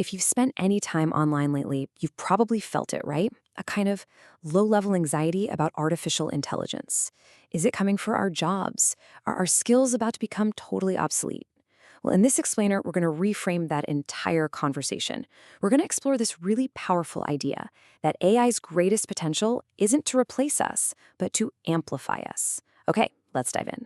If you've spent any time online lately, you've probably felt it, right? A kind of low-level anxiety about artificial intelligence. Is it coming for our jobs? Are our skills about to become totally obsolete? Well, in this explainer, we're going to reframe that entire conversation. We're going to explore this really powerful idea that AI's greatest potential isn't to replace us, but to amplify us. Okay, let's dive in.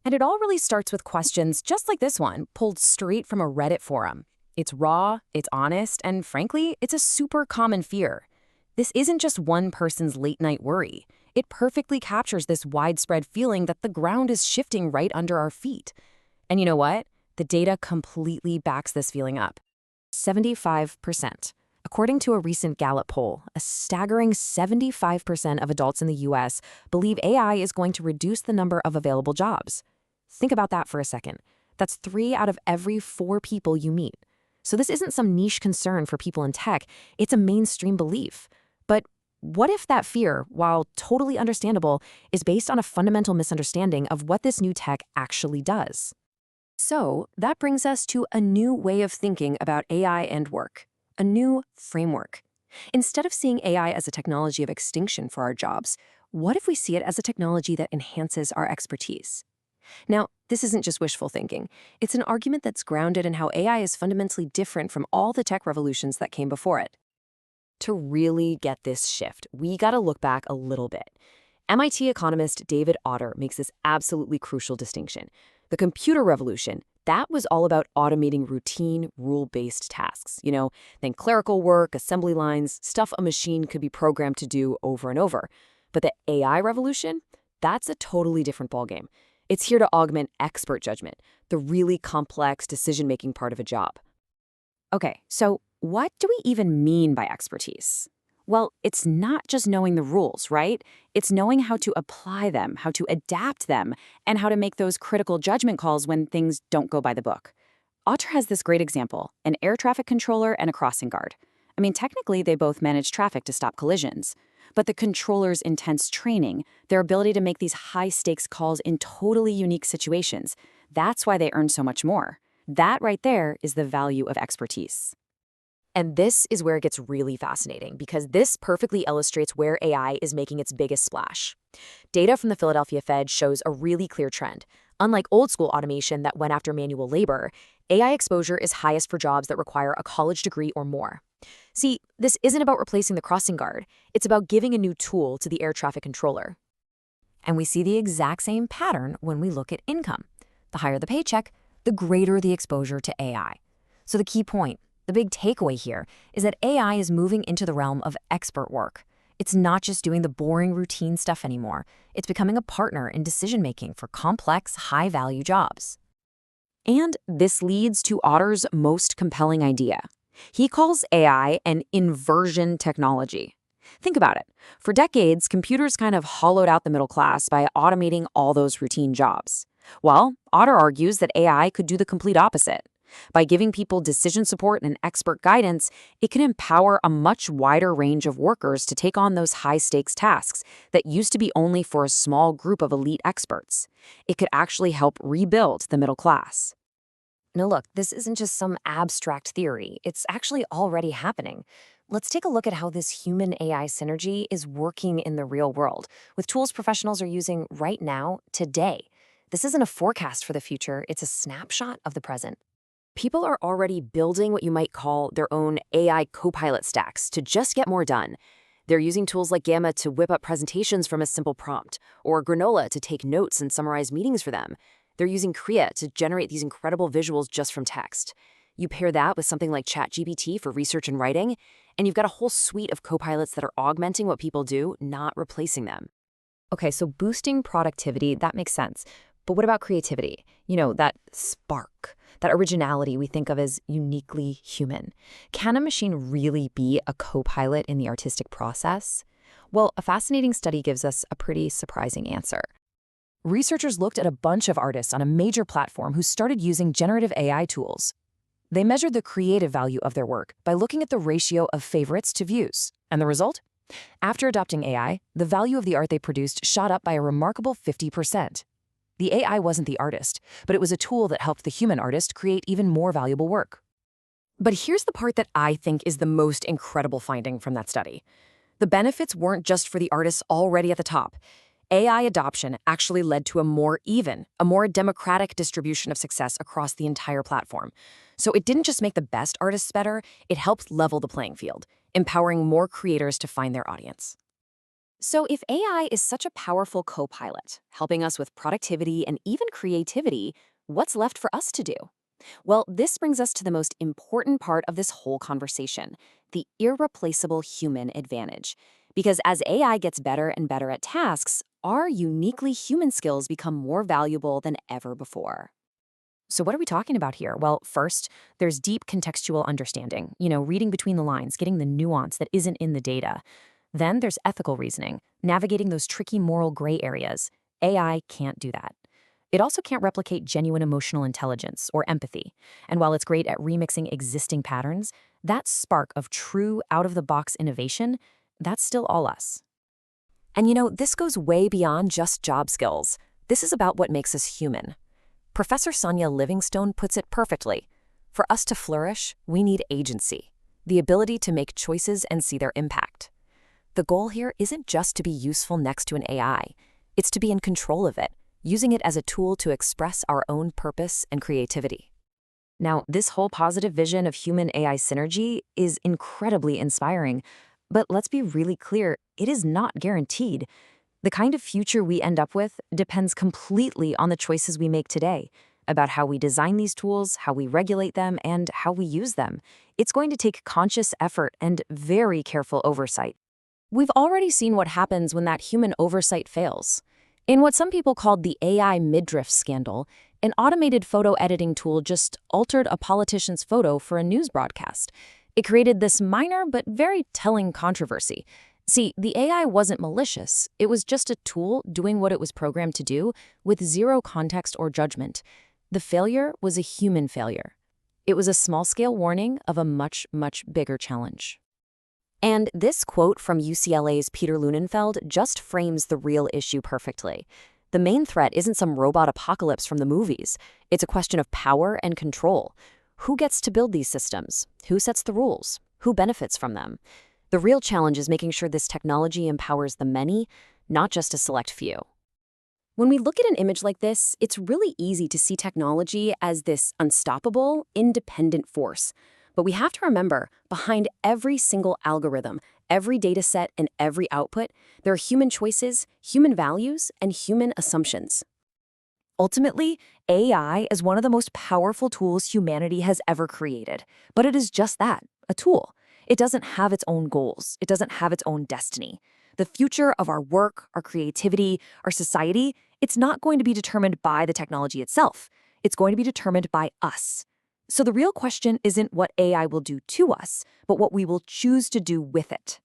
And it all really starts with questions just like this one, pulled straight from a Reddit forum. It's raw, it's honest, and frankly, it's a super common fear. This isn't just one person's late-night worry. It perfectly captures this widespread feeling that the ground is shifting right under our feet. And you know what? The data completely backs this feeling up. 75%. According to a recent Gallup poll, a staggering 75% of adults in the US believe AI is going to reduce the number of available jobs. Think about that for a second. That's 3 out of every 4 people you meet. So this isn't some niche concern for people in tech, it's a mainstream belief. But what if that fear, while totally understandable, is based on a fundamental misunderstanding of what this new tech actually does? So that brings us to a new way of thinking about AI and work, a new framework. Instead of seeing AI as a technology of extinction for our jobs, what if we see it as a technology that enhances our expertise? Now, this isn't just wishful thinking. It's an argument that's grounded in how AI is fundamentally different from all the tech revolutions that came before it. To really get this shift, we gotta look back a little bit. MIT economist David Autor makes this absolutely crucial distinction. The computer revolution, that was all about automating routine, rule-based tasks. Think clerical work, assembly lines, stuff a machine could be programmed to do over and over. But the AI revolution, that's a totally different ballgame. It's here to augment expert judgment, the really complex decision-making part of a job. Okay, so what do we even mean by expertise? Well, it's not just knowing the rules, right? It's knowing how to apply them, how to adapt them, and how to make those critical judgment calls when things don't go by the book. Autor has this great example, an air traffic controller and a crossing guard. I mean, technically, they both manage traffic to stop collisions. But the controller's intense training, their ability to make these high-stakes calls in totally unique situations, that's why they earn so much more. That right there is the value of expertise. And this is where it gets really fascinating, because this perfectly illustrates where AI is making its biggest splash. Data from the Philadelphia Fed shows a really clear trend. Unlike old-school automation that went after manual labor, AI exposure is highest for jobs that require a college degree or more. See, this isn't about replacing the crossing guard. It's about giving a new tool to the air traffic controller. And we see the exact same pattern when we look at income. The higher the paycheck, the greater the exposure to AI. So the key point, the big takeaway here, is that AI is moving into the realm of expert work. It's not just doing the boring routine stuff anymore. It's becoming a partner in decision-making for complex, high-value jobs. And this leads to Autor's most compelling idea. He calls AI an inversion technology. Think about it. For decades, computers kind of hollowed out the middle class by automating all those routine jobs. Well, Autor argues that AI could do the complete opposite. By giving people decision support and expert guidance, it can empower a much wider range of workers to take on those high-stakes tasks that used to be only for a small group of elite experts. It could actually help rebuild the middle class. Now look, this isn't just some abstract theory. It's actually already happening. Let's take a look at how this human-AI synergy is working in the real world, with tools professionals are using right now, today. This isn't a forecast for the future, it's a snapshot of the present. People are already building what you might call their own AI copilot stacks to just get more done. They're using tools like Gamma to whip up presentations from a simple prompt, or Granola to take notes and summarize meetings for them. They're using Kria to generate these incredible visuals just from text. You pair that with something like ChatGPT for research and writing, and you've got a whole suite of copilots that are augmenting what people do, not replacing them. Okay, so boosting productivity, that makes sense. But what about creativity? That spark, that originality we think of as uniquely human. Can a machine really be a co-pilot in the artistic process? Well, a fascinating study gives us a pretty surprising answer. Researchers looked at a bunch of artists on a major platform who started using generative AI tools. They measured the creative value of their work by looking at the ratio of favorites to views. And the result? After adopting AI, the value of the art they produced shot up by a remarkable 50%. The AI wasn't the artist, but it was a tool that helped the human artist create even more valuable work. But here's the part that I think is the most incredible finding from that study. The benefits weren't just for the artists already at the top. AI adoption actually led to a more even, a more democratic distribution of success across the entire platform. So it didn't just make the best artists better, it helped level the playing field, empowering more creators to find their audience. So if AI is such a powerful co-pilot, helping us with productivity and even creativity, what's left for us to do? Well, this brings us to the most important part of this whole conversation, the irreplaceable human advantage. Because as AI gets better and better at tasks, our uniquely human skills become more valuable than ever before. So what are we talking about here? Well, first, there's deep contextual understanding, reading between the lines, getting the nuance that isn't in the data. Then there's ethical reasoning, navigating those tricky moral gray areas. AI can't do that. It also can't replicate genuine emotional intelligence or empathy. And while it's great at remixing existing patterns, that spark of true out-of-the-box innovation, that's still all us. And this goes way beyond just job skills. This is about what makes us human. Professor Sonia Livingstone puts it perfectly. For us to flourish, we need agency, the ability to make choices and see their impact. The goal here isn't just to be useful next to an AI. It's to be in control of it, using it as a tool to express our own purpose and creativity. Now, this whole positive vision of human-AI synergy is incredibly inspiring, but let's be really clear, it is not guaranteed. The kind of future we end up with depends completely on the choices we make today, about how we design these tools, how we regulate them, and how we use them. It's going to take conscious effort and very careful oversight. We've already seen what happens when that human oversight fails. In what some people called the AI midriff scandal, an automated photo editing tool just altered a politician's photo for a news broadcast. It created this minor but very telling controversy. See, the AI wasn't malicious. It was just a tool doing what it was programmed to do with zero context or judgment. The failure was a human failure. It was a small-scale warning of a much, much bigger challenge. And this quote from UCLA's Peter Lunenfeld just frames the real issue perfectly. The main threat isn't some robot apocalypse from the movies. It's a question of power and control. Who gets to build these systems? Who sets the rules? Who benefits from them? The real challenge is making sure this technology empowers the many, not just a select few. When we look at an image like this, it's really easy to see technology as this unstoppable, independent force. But we have to remember, behind every single algorithm, every data set, and every output, there are human choices, human values, and human assumptions. Ultimately, AI is one of the most powerful tools humanity has ever created. But it is just that, a tool. It doesn't have its own goals. It doesn't have its own destiny. The future of our work, our creativity, our society, it's not going to be determined by the technology itself. It's going to be determined by us. So the real question isn't what AI will do to us, but what we will choose to do with it.